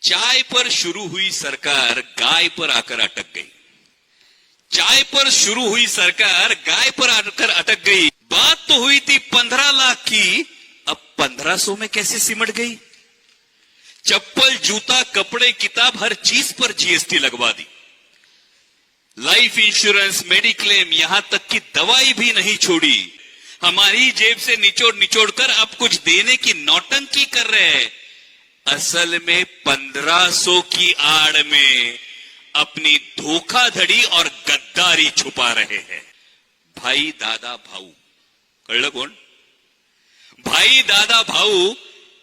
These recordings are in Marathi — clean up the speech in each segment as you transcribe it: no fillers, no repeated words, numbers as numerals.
चाय पर शुरू हुई सरकार गाय पर आकर अटक गई। चाय पर शुरू हुई सरकार गाय पर आकर अटक गई। बात तो हुई थी 15 लाख की, अब 1500 में कैसे सिमट गई। चप्पल, जूता, कपड़े, किताब, हर चीज पर जीएसटी लगवा दी। लाइफ इंश्योरेंस, मेडिक्लेम, यहां तक कि दवाई भी नहीं छोड़ी। हमारी जेब से निचोड़ निचोड़ कर अब कुछ देने की नौटंकी कर रहे हैं। असल में 1500 की आड़ में अपनी धोखाधड़ी और गद्दारी छुपा रहे हैं। भाई दादा भाऊ, कळलं कोण? भाई दादा भाऊ,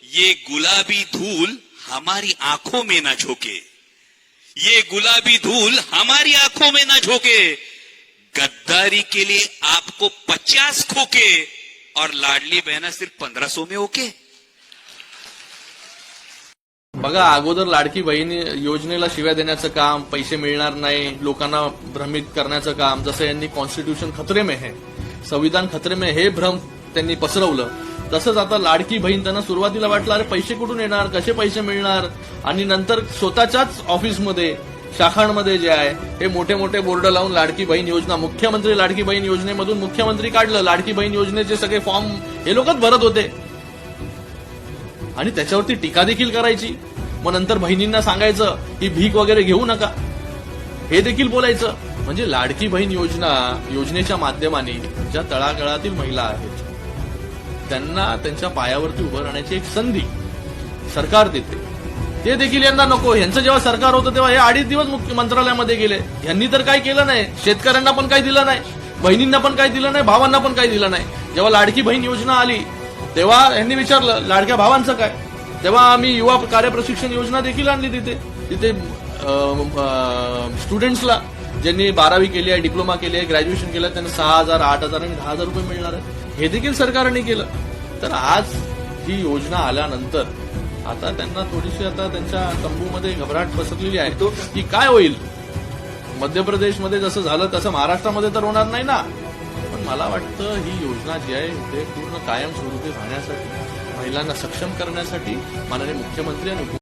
ये गुलाबी धूल हमारी आंखों में ना झोंके, ये गुलाबी धूल हमारी आंखों में ना झोंके। गद्दारी के लिए आपको 50 खोके और लाडली बहना सिर्फ 1500 में ओके। बघा, अगोदर लाडकी बहीण योजनेला शिव्या देण्याचं काम, पैसे मिळणार नाही, लोकांना भ्रमित करण्याचं काम, जसं यांनी कॉन्स्टिट्यूशन खतरे में है, संविधान खतरे में, हे भ्रम त्यांनी पसरवलं, तसंच आता लाडकी बहीण त्यांना सुरुवातीला वाटलं अरे पैसे कुठून येणार, कसे पैसे मिळणार, आणि नंतर स्वतःच्याच ऑफिसमध्ये, शाखांमध्ये जे आहे हे मोठे मोठे बोर्ड लावून लाडकी बहीण योजना, मुख्यमंत्री लाडकी बहीण योजनेमधून मुख्यमंत्री काढलं, लाडकी बहीण योजनेचे सगळे फॉर्म हे लोकच भरत होते आणि त्याच्यावरती टीका देखील करायची। मग नंतर बहिणींना सांगायचं की भीक वगैरे घेऊ नका, हे देखील बोलायचं। म्हणजे लाडकी बहीण योजनेच्या माध्यमाने ज्या तळागाळातील महिला आहेत त्यांना त्यांच्या पायावरती उभं राहण्याची एक संधी सरकार देते, ते देखील यांना नको। यांचं जेव्हा सरकार होतं तेव्हा हे 2.5 दिवस मंत्रालयामध्ये गेले, यांनी तर काही केलं नाही, शेतकऱ्यांना पण काही दिलं नाही, बहिणींना पण काही दिलं नाही, भावांना पण काही दिलं नाही। जेव्हा लाडकी बहीण योजना आली तेव्हा यांनी विचारलं लाडक्या भावांचं काय, तेव्हा आम्ही युवा कार्य प्रशिक्षण योजना देखील आणली तिथे स्टुडंट्सला ज्यांनी 12वी केली आहे, डिप्लोमा केली आहे, ग्रॅज्युएशन केलं, त्यांना 6,000, 8,000 आणि 10,000 रुपये मिळणार आहे, हे देखील सरकारने केलं। तर आज ही योजना आल्यानंतर आता त्यांना थोडीशी आता त्यांच्या तंबूमध्ये घबराट पसरलेली आहे की काय होईल। मध्य प्रदेशमध्ये जसं झालं तसं महाराष्ट्रामध्ये तर होणार नाही ना, पण मला वाटतं ही योजना जी आहे ते पूर्ण कायमस्वरूपी राहण्यासाठी, महिलांना सक्षम करण्यासाठी माननीय मुख्यमंत्री आणि